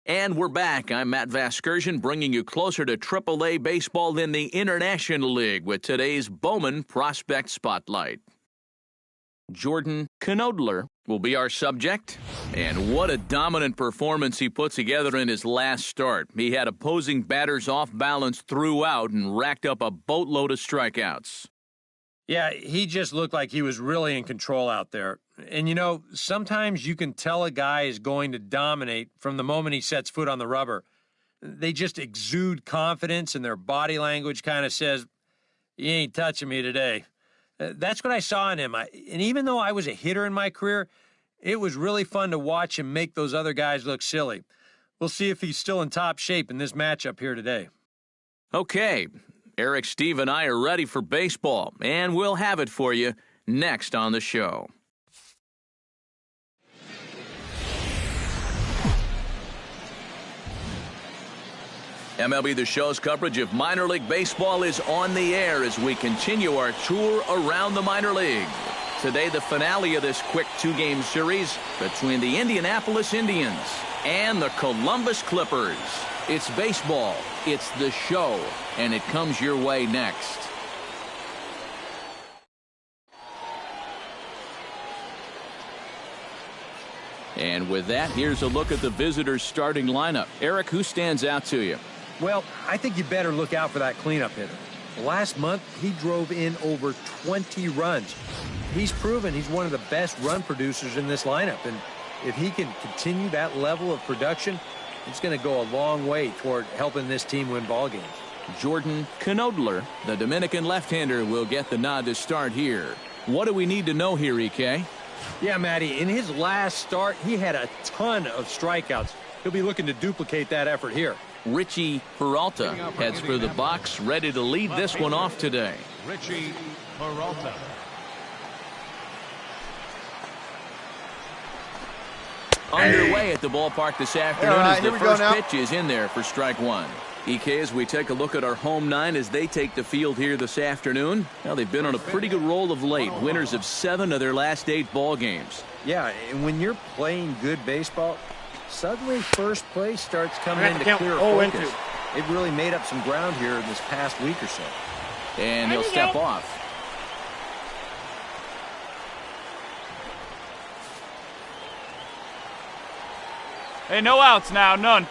And we're back. I'm Matt Vasgersian, bringing you closer to AAA baseball than the International League with today's Bowman Prospect Spotlight. Jordan Knodler will be our subject. And what a dominant performance he put together in his last start. He had opposing batters off balance throughout and racked up a boatload of strikeouts. Yeah, he just looked like he was really in control out there. And, you know, sometimes you can tell a guy is going to dominate from the moment he sets foot on the rubber. They just exude confidence, and their body language kind of says, "You ain't touching me today." That's what I saw in him. And even though I was a hitter in my career, it was really fun to watch him make those other guys look silly. We'll see if he's still in top shape in this matchup here today. Okay, Eric, Steve, and I are ready for baseball, and we'll have it for you next on the show. MLB The Show's coverage of minor league baseball is on the air as we continue our tour around the minor leagues. Today, the finale of this quick two-game series between the Indianapolis Indians and the Columbus Clippers. It's baseball, it's the show, and it comes your way next. And with that, here's a look at the visitors' starting lineup. Eric, who stands out to you? Well, I think you better look out for that cleanup hitter. Last month, he drove in over 20 runs. He's proven he's one of the best run producers in this lineup, and if he can continue that level of production, it's going to go a long way toward helping this team win ball games. Jordan Knodler, the Dominican left-hander, will get the nod to start here. What do we need to know here, EK? Yeah, Matty, in his last start, he had a ton of strikeouts. He'll be looking to duplicate that effort here. Richie Peralta heads for the box, ready to lead this one off today. Richie Peralta. Underway at the ballpark this afternoon as the first pitch is in there for strike one. EK, as we take a look at our home nine as they take the field here this afternoon. Now, they've been on a pretty good roll of late, winners of 7 of their last 8 ball games. Yeah, and when you're playing good baseball, suddenly first place starts coming into clear focus. They've really made up some ground here in this past week or so. And he'll step off. Hey, no outs now, none.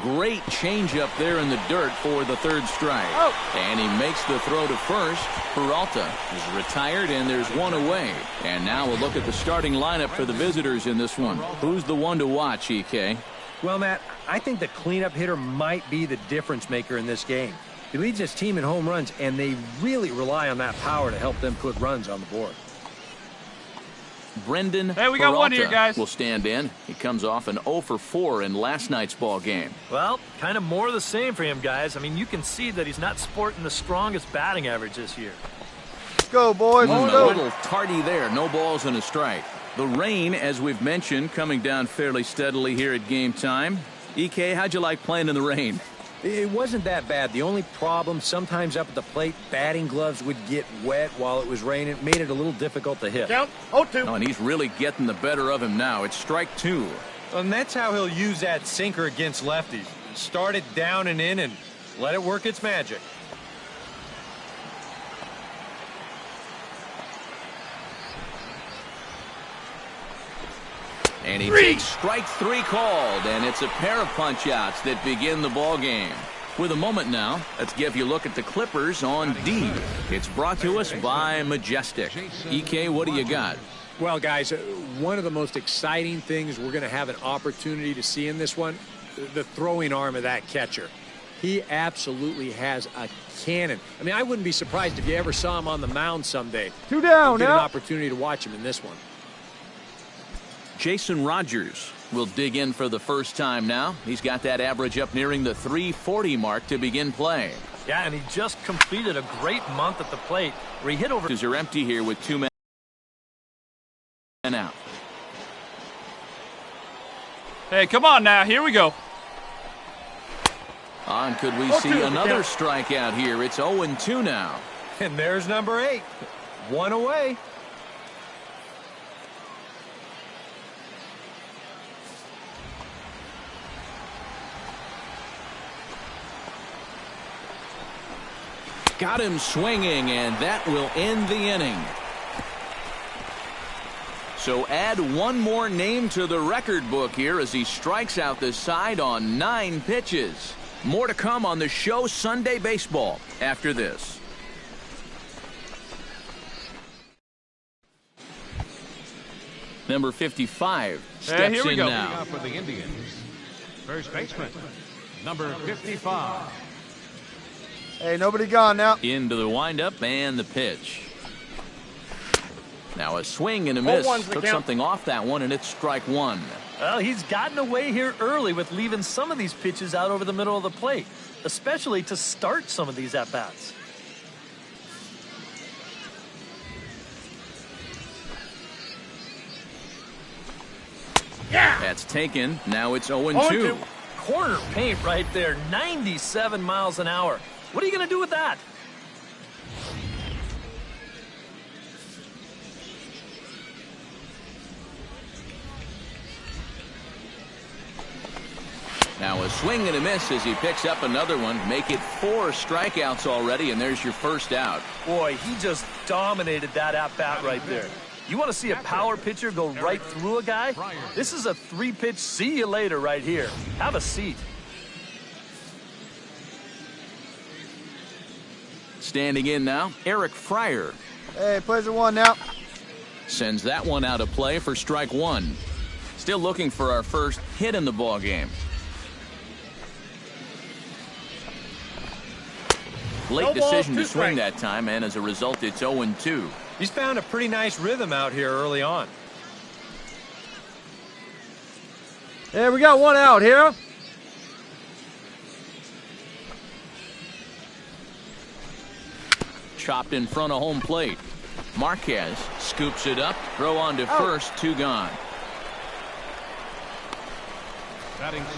Great changeup there in the dirt for the third strike. Oh. And he makes the throw to first. Peralta is retired, and there's one away. And now we'll look at the starting lineup for the visitors in this one. Who's the one to watch, EK? Well, Matt, I think the cleanup hitter might be the difference maker in this game. He leads his team in home runs, and they really rely on that power to help them put runs on the board. Brendan Hey, we got one here, Peralta guys. will stand in. He comes off an 0 for 4 in last night's ball game. Well, kind of more of the same for him, guys. I mean, you can see that he's not sporting the strongest batting average this year. Go, boys. A Let's go. little tardy there. No balls and a strike. The rain, as we've mentioned, coming down fairly steadily here at game time. EK, how'd you like playing in the rain? It wasn't that bad. The only problem, sometimes up at the plate, batting gloves would get wet while it was raining. It made it a little difficult to hit. Count. 0-2. Oh, and he's really getting the better of him now. It's strike 2. And that's how he'll use that sinker against lefties. Start it down and in and let it work its magic. And he takes strike 3 called, and it's a pair of punch-outs that begin the ball game. With a moment now, let's give you a look at the Clippers on D. It's brought to us by Majestic. EK, what do you got? Well, guys, one of the most exciting things we're going to have an opportunity to see in this one, the throwing arm of that catcher. He absolutely has a cannon. I mean, I wouldn't be surprised if you ever saw him on the mound someday. 2 down Get now. an opportunity to watch him in this one. Jason Rogers will dig in for the first time now. He's got that average up nearing the 340 mark to begin play. Yeah, and he just completed a great month at the plate where he hit over. Are empty here with 2 men out. Hey, come on now. Here we go. On, could we see another strikeout here? It's 0-2 now. And there's number 8. 1 away. Got him swinging, and that will end the inning. So add one more name to the record book here as he strikes out the side on 9 pitches. More to come on the show Sunday Baseball after this. Number 55 steps here we in go. now. For the Indians, first baseman, number 55. Hey, nobody gone now. Into the windup and the pitch. Now a swing and a miss. Took something off that one, and it's strike one. Well, he's gotten away here early with leaving some of these pitches out over the middle of the plate, especially to start some of these at-bats. That's taken. Now it's 0-2. Corner paint right there, 97 miles an hour. What are you going to do with that? Now a swing and a miss as he picks up another one. Make it 4 strikeouts already, and there's your first out. Boy, he just dominated that at-bat right there. You want to see a power pitcher go right through a guy? This is a 3-pitch see you later right here. Have a seat. Standing in now, Eric Fryer. Hey, plays a 1 now. Sends that one out of play for strike one. Still looking for our first hit in the ball game. Late decision to swing that time, and as a result, it's 0-2. He's found a pretty nice rhythm out here early on. Hey, we got 1 out here. Chopped in front of home plate. Marquez scoops it up. Throw on to first. 2 gone.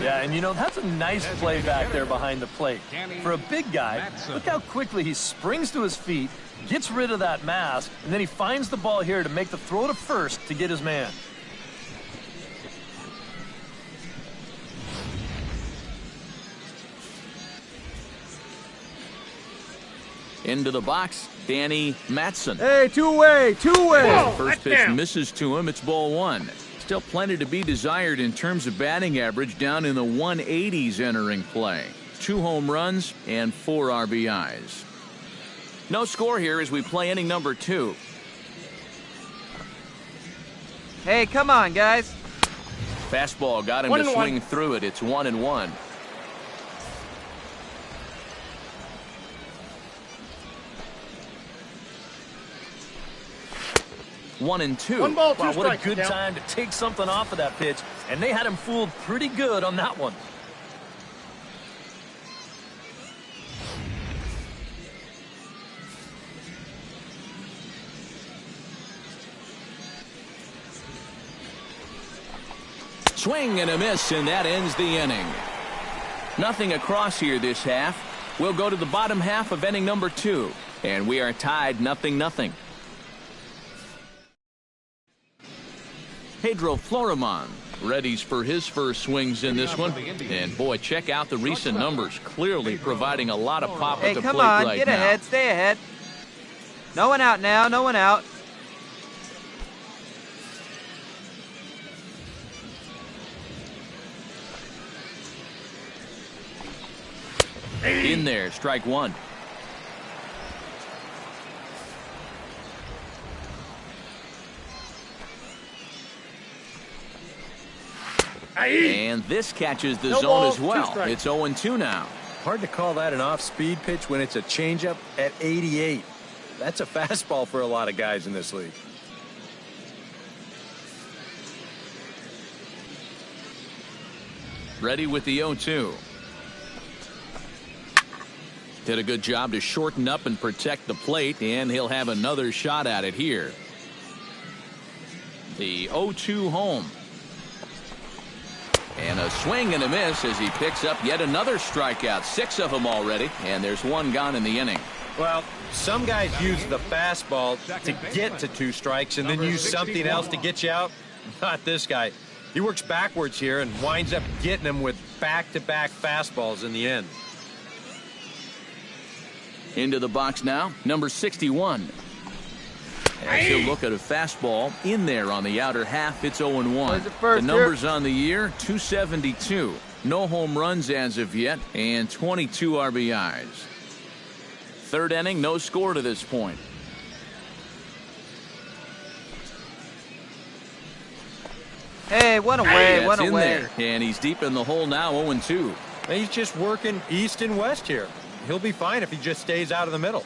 Yeah, and you know, that's a nice play back there behind the plate. For a big guy, look how quickly he springs to his feet, gets rid of that mask, and then he finds the ball here to make the throw to first to get his man. Into the box, Danny Matson. Hey, two-way. First pitch misses to him. It's ball 1. Still plenty to be desired in terms of batting average, down in the 180s entering play. 2 home runs and 4 RBIs. No score here as we play inning number 2. Hey, come on, guys. Fastball got him to swing through it. It's 1-1. One and two. Wow, what a good time to take something off of that pitch, and they had him fooled pretty good on that one. Swing and a miss, and that ends the inning. Nothing across here this half. We'll go to the bottom half of inning number 2, and we are tied 0-0. Pedro Florimon readies for his first swings in this one. And boy, check out the recent numbers. Clearly providing a lot of pop at the plate right now. Hey, come on, get ahead, stay ahead. No one out now, no one out. In there, strike one. And this catches the zone as well. It's 0-2 now. Hard to call that an off-speed pitch when it's a changeup at 88. That's a fastball for a lot of guys in this league. Ready with the 0-2. Did a good job to shorten up and protect the plate, and he'll have another shot at it here. The 0-2 home. And a swing and a miss as he picks up yet another strikeout. 6 of them already, and there's 1 gone in the inning. Well, some guys use the fastball to get to 2 strikes and then use something else to get you out. Not this guy. He works backwards here and winds up getting them with back-to-back fastballs in the end. Into the box now, number 61. As he'll look at a fastball in there on the outer half, it's 0-1. The numbers on the year, 272. No home runs as of yet, and 22 RBIs. Third inning, no score to this point. Hey, one away, one away. There, and he's deep in the hole now, 0-2. He's just working east and west here. He'll be fine if he just stays out of the middle.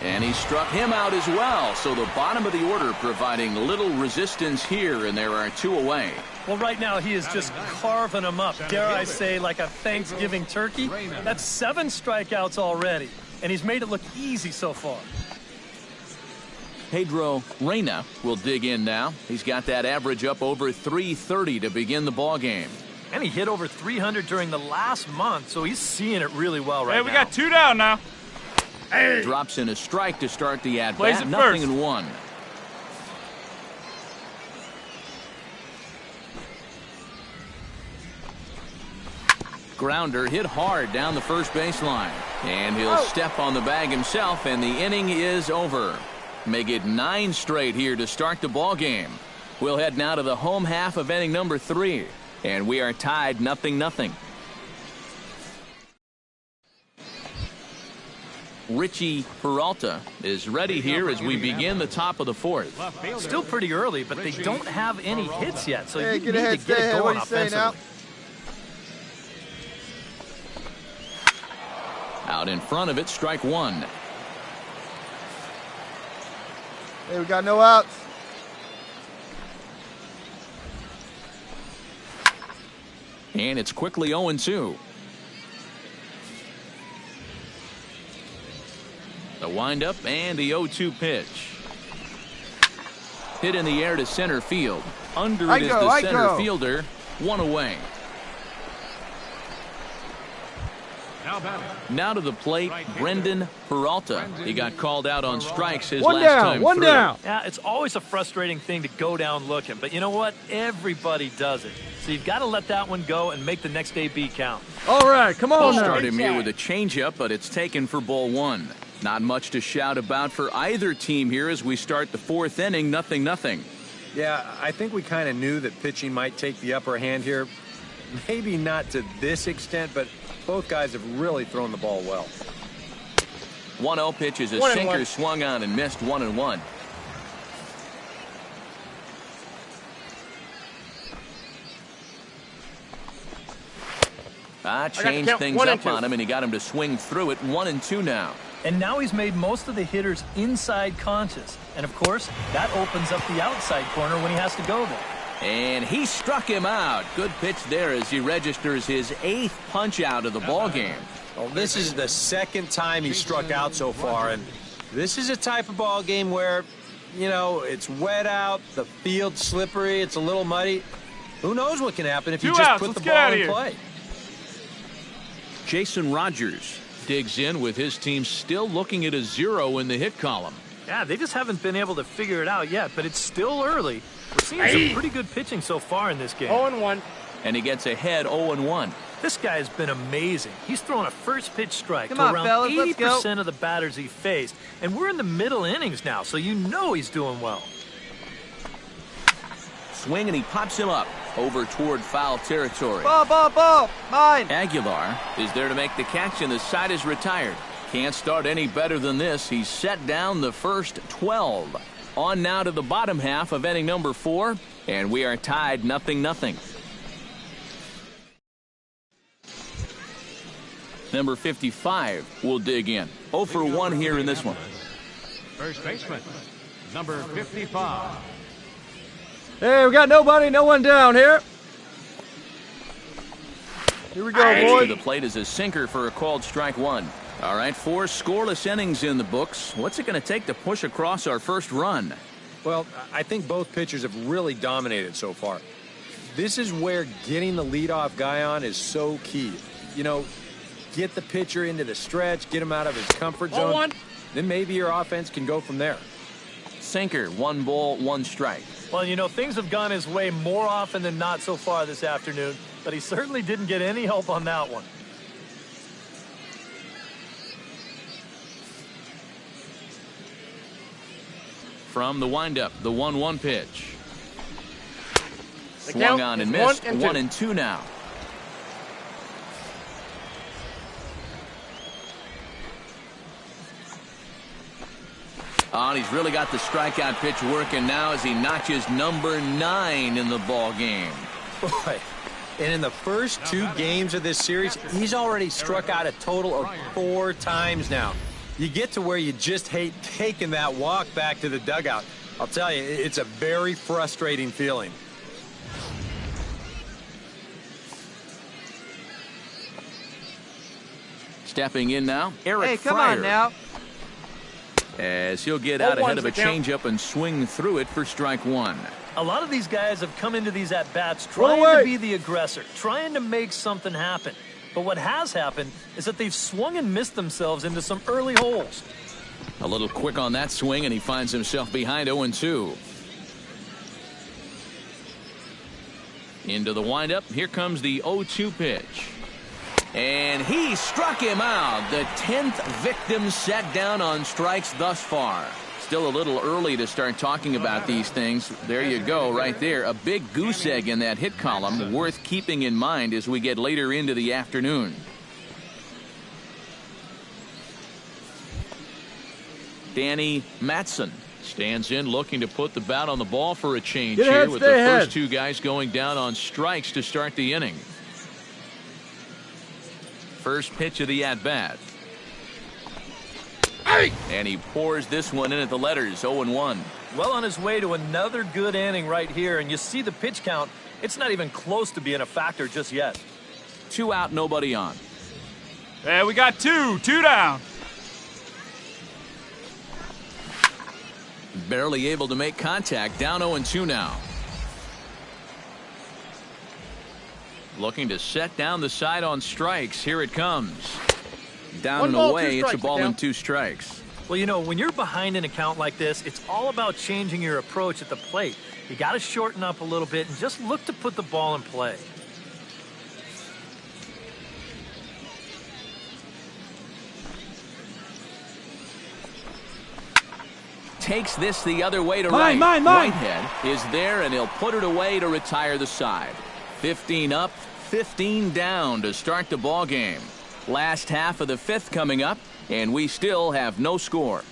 And he struck him out as well. So the bottom of the order providing little resistance here, and there are 2 away. Well, right now he is just carving them up. Dare I say, like a Thanksgiving turkey? That's 7 strikeouts already, and he's made it look easy so far. Pedro Reyna will dig in now. He's got that average up over 330 to begin the ball game. And he hit over 300 during the last month, so he's seeing it really well right now. Hey, we got 2 down now. Hey. Drops in a strike to start the at-bat. Plays it Nothing first. in 1. Grounder hit hard down the first baseline. And he'll step on the bag himself, and the inning is over. Make it 9 straight here to start the ball game. We'll head now to the home half of inning number 3. And we are tied 0-0. Richie Peralta is ready here as we begin the top of the 4th. Still pretty early, but they don't have any hits yet, so you need to get it What going do you say now? offensively. Out in front of it, strike 1. Hey, we got no outs. And it's quickly 0-2. The windup and the 0-2 pitch. Hit in the air to center field. Under it is the center fielder. 1 away. Now to the plate, Brendan Peralta. He got called out on strikes his last time One through. down. Yeah, it's always a frustrating thing to go down looking, but you know what? Everybody does it. So you've got to let that one go and make the next AB count. All right, come on We'll now. start him here with a changeup, but it's taken for ball 1. Not much to shout about for either team here as we start the 4th inning, 0-0. Yeah, I think we kind of knew that pitching might take the upper hand here. Maybe not to this extent, but both guys have really thrown the ball well. 1-0 pitch is a sinker swung on and missed. 1-1. Changed things up on him, and he got him to swing through it. 1-2 now. And now he's made most of the hitters inside conscious. And, of course, that opens up the outside corner when he has to go there. And he struck him out. Good pitch there as he registers his 8th punch out of the ball game. Well, this is the 2nd time he struck out so far, and this is a type of ball game where, you know, it's wet out, the field's slippery, it's a little muddy. Who knows what can happen if you just put the ball in play. Jason Rogers digs in with his team still looking at a 0 in the hit column. Yeah, they just haven't been able to figure it out yet, but it's still early. We're seeing some pretty good pitching so far in this game. 0-1. And he gets ahead 0-1. This guy has been amazing. He's thrown a first pitch strike Come to on, around fellas, let's 80% of the batters he faced. And we're in the middle innings now, so you know he's doing well. Swing, and he pops him up over toward foul territory. Ball. Mine. Aguilar is there to make the catch, and the side is retired. Can't start any better than this. He's set down the first 12. On now to the bottom half of inning number 4, and we are tied 0-0. Number 55 will dig in. 0 for 1 here in this one. First baseman, number 55. Hey, we got nobody, no one down here. Here we go, To the boys. plate is a sinker for a called strike 1. All right, 4 scoreless innings in the books. What's it going to take to push across our first run? Well, I think both pitchers have really dominated so far. This is where getting the leadoff guy on is so key. You know, get the pitcher into the stretch, get him out of his comfort zone. Then maybe your offense can go from there. Sinker, 1 ball, 1 strike. Well, you know, things have gone his way more often than not so far this afternoon, but he certainly didn't get any help on that one. From the windup, the 1-1 pitch. Swung on and missed. 1-2 now. Oh, and he's really got the strikeout pitch working now as he notches number 9 in the ball game. Boy, and in the first 2 games of this series, he's already struck out a total of 4 times now. You get to where you just hate taking that walk back to the dugout. I'll tell you, it's a very frustrating feeling. Stepping in now, Eric Hey, come Fryer. on now. As he'll get out ahead of a changeup and swing through it for strike 1. A lot of these guys have come into these at-bats trying to be the aggressor, trying to make something happen. But what has happened is that they've swung and missed themselves into some early holes. A little quick on that swing, and he finds himself behind 0-2. Into the windup. Here comes the 0-2 pitch. And he struck him out. The 10th victim set down on strikes thus far. Still a little early to start talking about these things. There you go, right there. A big goose egg in that hit column, worth keeping in mind as we get later into the afternoon. Danny Matson stands in, looking to put the bat on the ball for a change here, with the first 2 guys going down on strikes to start the inning. First pitch of the at-bat. And he pours this one in at the letters, 0-1. Well on his way to another good inning right here, and you see the pitch count. It's not even close to being a factor just yet. 2 out, nobody on. Hey, we got 2 down. Barely able to make contact, down 0-2 now. Looking to set down the side on strikes. Here it comes. Down and away. It's a ball and 2 strikes. Well, you know, when you're behind an account like this, it's all about changing your approach at the plate. You got to shorten up a little bit and just look to put the ball in play. Takes this the other way to right. Whitehead is there, and he'll put it away to retire the side. 15 up, 15 down to start the ball game. Last half of the 5th coming up, and we still have no score.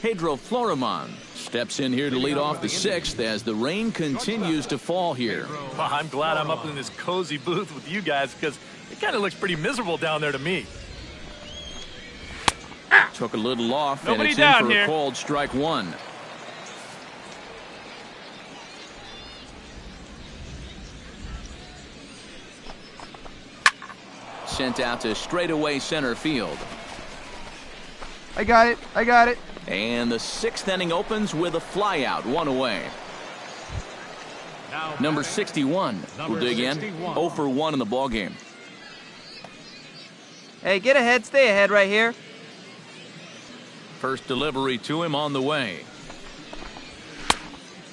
Pedro Florimon steps in here to lead off the 6th as the rain continues to fall here. Well, I'm glad I'm up in this cozy booth with you guys, because it kind of looks pretty miserable down there to me. Took a little off, and Nobody it's down in for here. a called strike 1. Sent out to straightaway center field. I got it. And the 6th inning opens with a flyout, 1 away. Number 61 will dig in. 0 for 1 in the ball game. Hey, get ahead, stay ahead right here. First delivery to him on the way.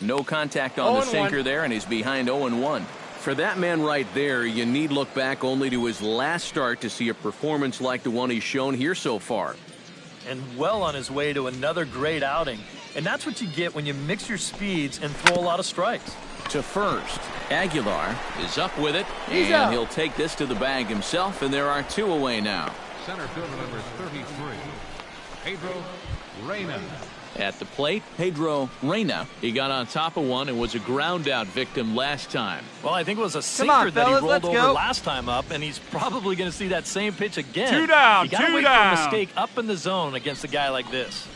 No contact on the sinker there, and he's behind 0-1. For that man right there, you need look back only to his last start to see a performance like the one he's shown here so far. And well on his way to another great outing. And that's what you get when you mix your speeds and throw a lot of strikes. To first, Aguilar is up with it, and he'll take this to the bag himself, and there are 2 away now. Center fielder number 33, Pedro Reyna. At the plate, Pedro Reyna. He got on top of one and was a ground out victim last time. Well, I think it was a sinker that he fellas, rolled over go. last time up, and he's probably going to see that same pitch again. 2 down, You gotta 2 wait down. for a mistake up in the zone against a guy like this.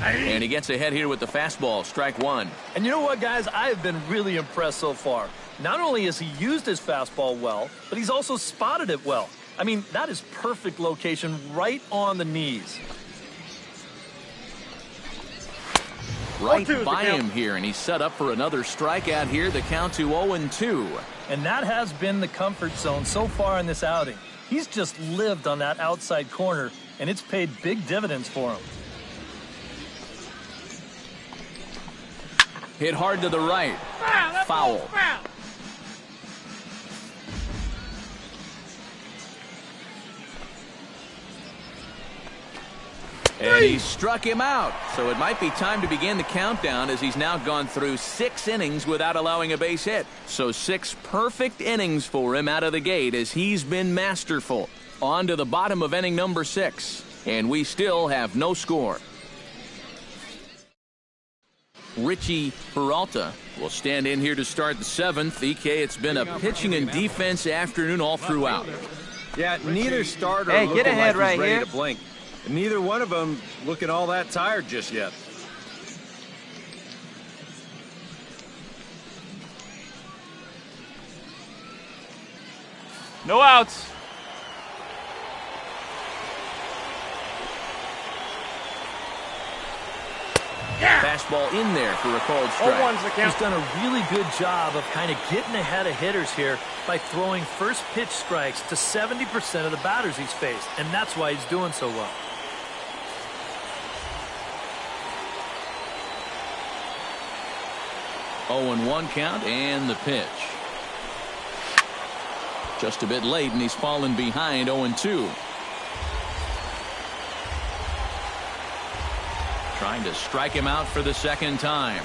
And he gets ahead here with the fastball, strike 1. And you know what, guys? I have been really impressed so far. Not only has he used his fastball well, but he's also spotted it well. I mean, that is perfect location right on the knees. Right by him here, and he's set up for another strikeout here. The count to 0-2. And that has been the comfort zone so far in this outing. He's just lived on that outside corner, and it's paid big dividends for him. Hit hard to the right. Foul. And he struck him out. So it might be time to begin the countdown, as he's now gone through 6 innings without allowing a base hit. So 6 perfect innings for him out of the gate, as he's been masterful. On to the bottom of inning number 6. And we still have no score. Richie Peralta will stand in here to start the 7th. EK, it's been a pitching and defense afternoon all throughout. Yeah, neither starter Hey, looking get ahead like he's right ready here. to blink. And neither one of them looking all that tired just yet. No outs. Fastball in there for a called strike. He's done a really good job of kind of getting ahead of hitters here by throwing first pitch strikes to 70% of the batters he's faced, and that's why he's doing so well. Oh, 0-1 count, and the pitch. Just a bit late, and he's fallen behind 0-2. Trying to strike him out for the second time.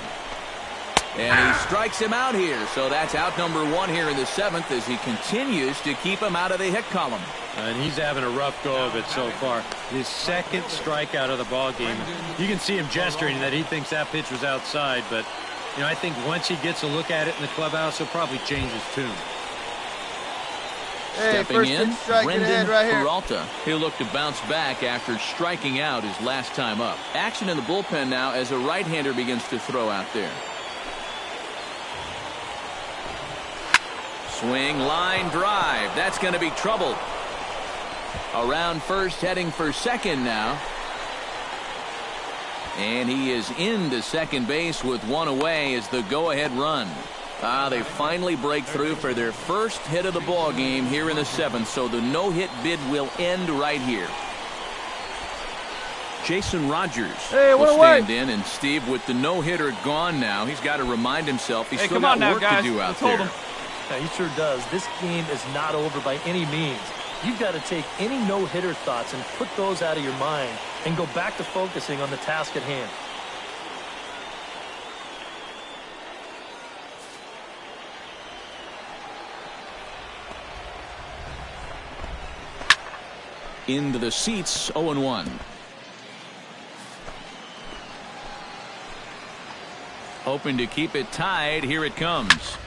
And he strikes him out here. So that's out number 1 here in the 7th, as he continues to keep him out of the hit column. And he's having a rough go of it so far. His second strikeout of the ball game. You can see him gesturing that he thinks that pitch was outside, but you know, I think once he gets a look at it in the clubhouse, he'll probably change his tune. Hey, Stepping in, Brendan Peralta. He'll look to bounce back after striking out his last time up. Action in the bullpen now as a right-hander begins to throw out there. Swing, line, drive. That's going to be trouble. Around first, heading for second now. And he is into second base with 1 away as the go-ahead run. They finally break through for their first hit of the ball game here in the 7th, so the no-hit bid will end right here. Jason Rogers will stand in, and Steve, with the no-hitter gone now, he's got to remind himself he's still got work to do out there. Yeah, he sure does. This game is not over by any means. You've got to take any no-hitter thoughts and put those out of your mind and go back to focusing on the task at hand. Into the seats, 0-1. Hoping to keep it tied. Here it comes.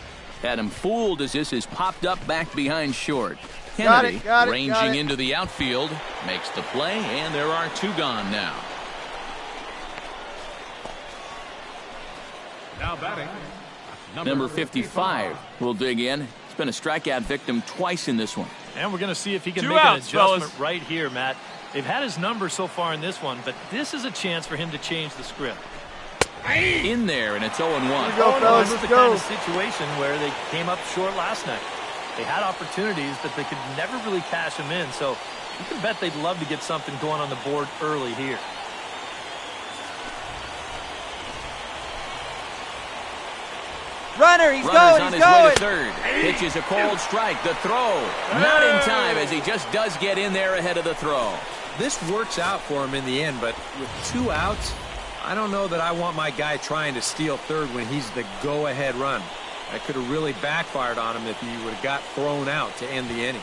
Had him fooled as this is popped up back behind short. Kennedy ranging into the outfield, makes the play, and there are 2 gone now. Now batting, Number 55 will dig in. He's been a strikeout victim twice in this one. And we're going to see if he can 2 make outs, an adjustment fellas. right here, Matt. They've had his number so far in this one, but this is a chance for him to change the script. In there, and it's 0-1. This is the kind of situation where they came up short last night. They had opportunities, but they could never really cash them in. So you can bet they'd love to get something going on the board early here. Runner, he's Runner's going, on he's his way going. to third. Pitches a cold strike. The throw. Not in time, as he just does get in there ahead of the throw. This works out for him in the end, but with 2 outs, I don't know that I want my guy trying to steal third when he's the go-ahead run. That could have really backfired on him if he would have got thrown out to end the inning.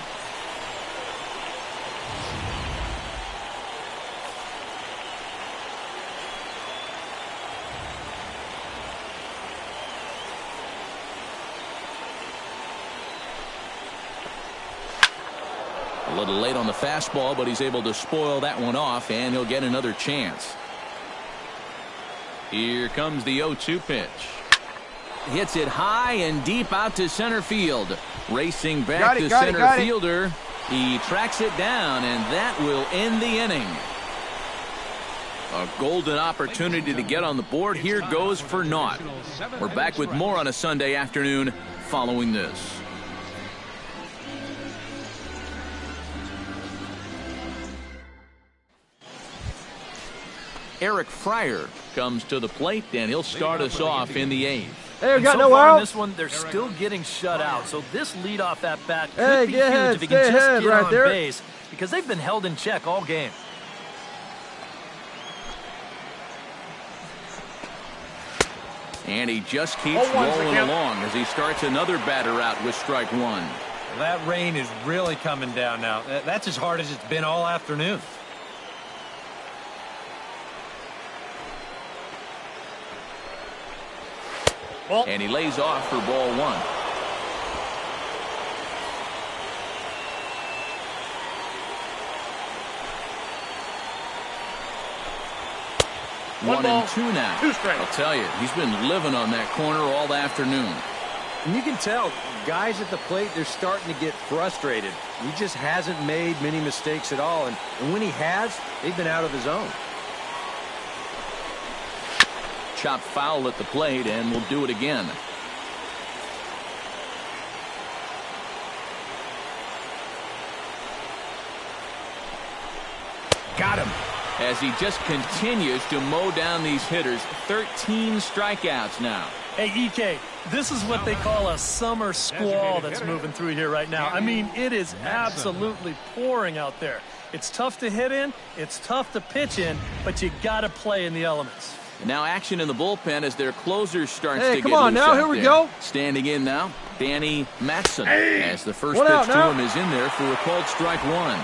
A little late on the fastball, but he's able to spoil that one off, and he'll get another chance. Here comes the 0-2 pitch. Hits it high and deep out to center field. Racing back to center fielder. He tracks it down, and that will end the inning. A golden opportunity to get on the board here goes for naught. We're back with more on a Sunday afternoon following this. Eric Fryer comes to the plate, and he'll start us off in the 8th. Hey, we got so no far in out. this one, they're still getting shut out. So this leadoff at bat could Hey, be get huge ahead, if he stay can just ahead get right on there. base, because they've been held in check all game. And he just keeps rolling along as he starts another batter out with strike one. That rain is really coming down now. That's as hard as it's been all afternoon. And he lays off for ball one. One and two now. I'll tell you, he's been living on that corner all afternoon. And you can tell, guys at the plate, they're starting to get frustrated. He just hasn't made many mistakes at all. And when he has, they've been out of the zone. Chopped foul at the plate, and we'll do it again. Got him. As he just continues to mow down these hitters. 13 strikeouts now. Hey, EK, this is what they call a summer squall that's moving through here right now. I mean, it is absolutely pouring out there. It's tough to hit in, it's tough to pitch in, but you got to play in the elements. Now action in the bullpen as their closer starts Hey, to come get on loose now, out here we there. go. Standing in now, Danny Matson. As the first One out pitch to now. him is in there for a called strike one.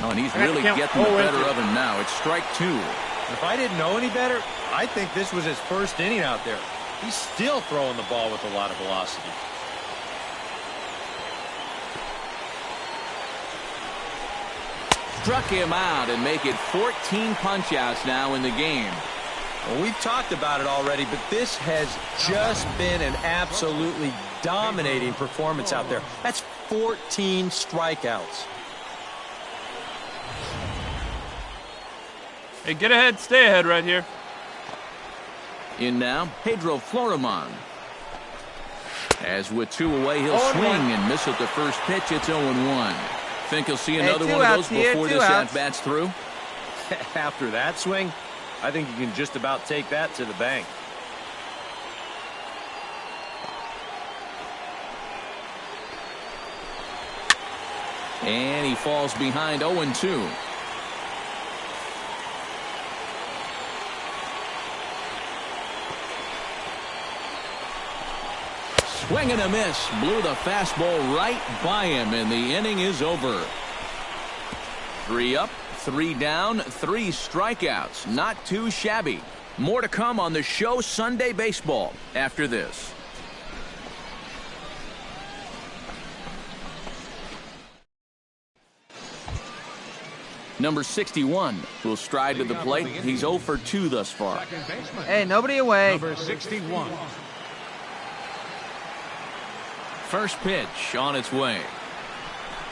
Oh, and he's really getting the better of him now. It's strike two. If I didn't know any better, I think this was his first inning out there. He's still throwing the ball with a lot of velocity. Struck him out and make it 14 punch-outs now in the game. Well, we've talked about it already, but this has just been an absolutely dominating performance out there. That's 14 strikeouts. Hey, get ahead, stay ahead right here. In now, Pedro Florimon. As with two away, he'll swing and miss at the first pitch. It's 0-1. Think he'll see another one of those before this at-bat's through? After that swing, I think you can just about take that to the bank. And he falls behind 0-2. Swing and a miss. Blew the fastball right by him, and the inning is over. 3 up, 3 down, 3 strikeouts. Not too shabby. More to come on the show Sunday Baseball after this. Number 61 will stride to the plate. He's 0 for 2 thus far. Hey, nobody away. Number 61. First pitch on its way.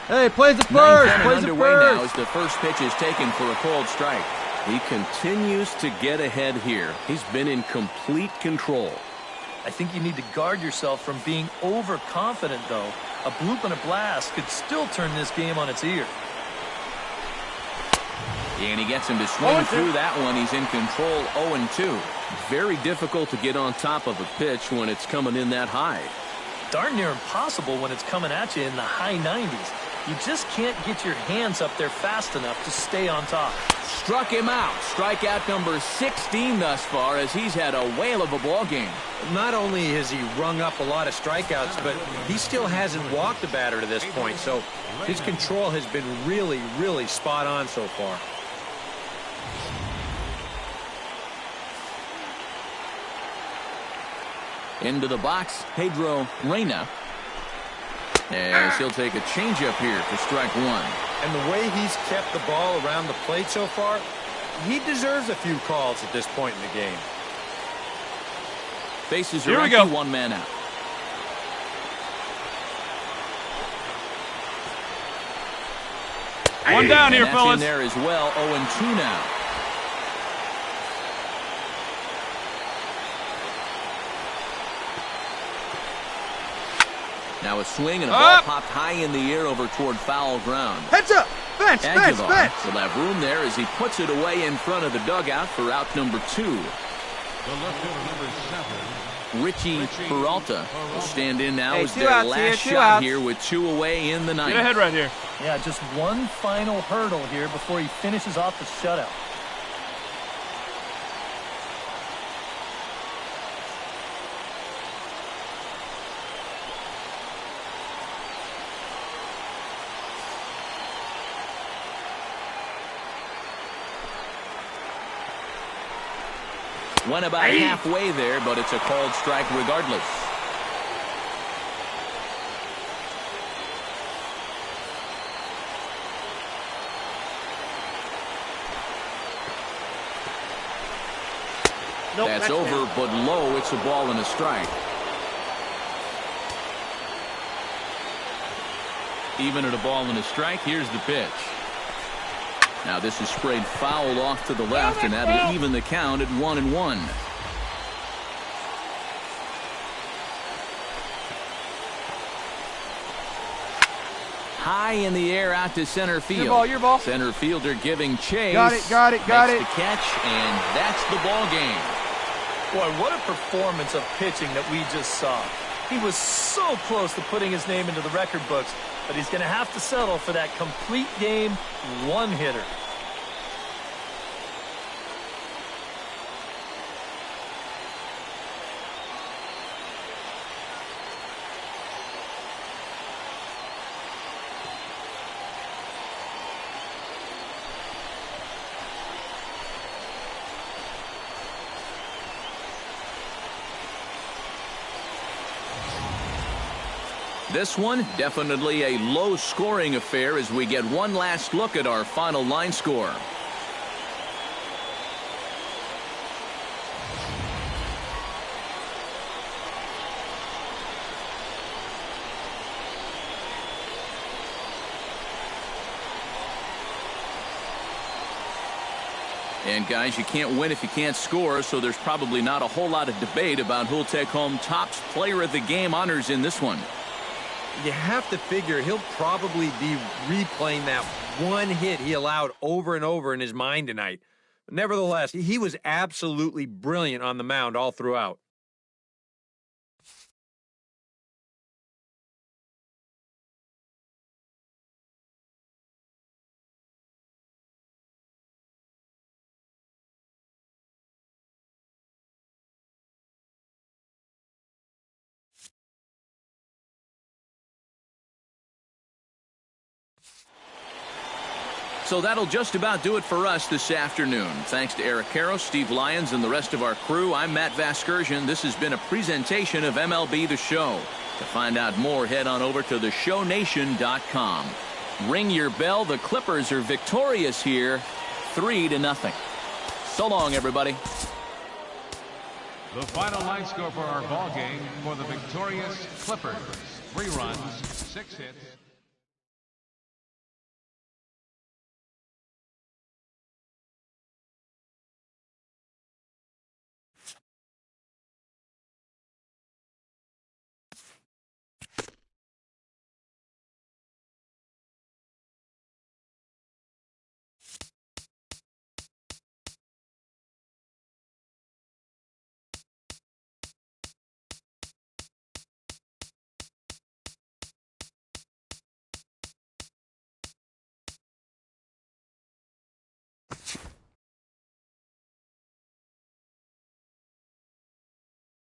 Hey, plays it Ninth first. inning Plays it underway now first. as the first pitch is taken for a called strike. He continues to get ahead here. He's been in complete control. I think you need to guard yourself from being overconfident, though. A bloop and a blast could still turn this game on its ear. And he gets him to swing through that one. He's in control, 0-2. Very difficult to get on top of a pitch when it's coming in that high. Darn near impossible when it's coming at you in the high 90s. You just can't get your hands up there fast enough to stay on top. Struck him out. Strikeout number 16 thus far as he's had a whale of a ball game. Not only has he rung up a lot of strikeouts, but he still hasn't walked a batter to this point. So his control has been really, really spot on so far. Into the box, Pedro Reina. As he'll take a changeup here for strike one. And the way he's kept the ball around the plate so far, he deserves a few calls at this point in the game. Bases Here are we empty, go. 1 man out. One down And here, that's fellas. in there as well, 0-2 now. Now a swing and a ball popped high in the air over toward foul ground. Heads up! Fence! Fence! Fence! Will have room there as he puts it away in front of the dugout for out number 2. The left fielder, number 7. Richie Peralta will stand in now as two their outs last here, two shot outs. here with 2 away in the ninth. Get ahead right here. Yeah, just one final hurdle here before he finishes off the shutout. Went about halfway there, but it's a called strike regardless. Nope, That's over, down. but low. It's a ball and a strike. Even at a ball and a strike, here's the pitch. Now this is sprayed foul off to the left, and that'll even the count at 1-1. High in the air out to center field. Your ball. Center fielder giving chase. Got it. Makes the catch, and that's the ball game. Boy, what a performance of pitching that we just saw. He was so close to putting his name into the record books, but he's going to have to settle for that complete game one-hitter. This one, definitely a low-scoring affair as we get one last look at our final line score. And guys, you can't win if you can't score, so there's probably not a whole lot of debate about who'll take home Topps Player of the Game honors in this one. You have to figure he'll probably be replaying that one hit he allowed over and over in his mind tonight. Nevertheless, he was absolutely brilliant on the mound all throughout. So that'll just about do it for us this afternoon. Thanks to Eric Karros, Steve Lyons, and the rest of our crew. I'm Matt Vasgersian. This has been a presentation of MLB The Show. To find out more, head on over to theshownation.com. Ring your bell. The Clippers are victorious here, 3-0. So long, everybody. The final line score for our ball game for the victorious Clippers. 3 runs, 6 hits.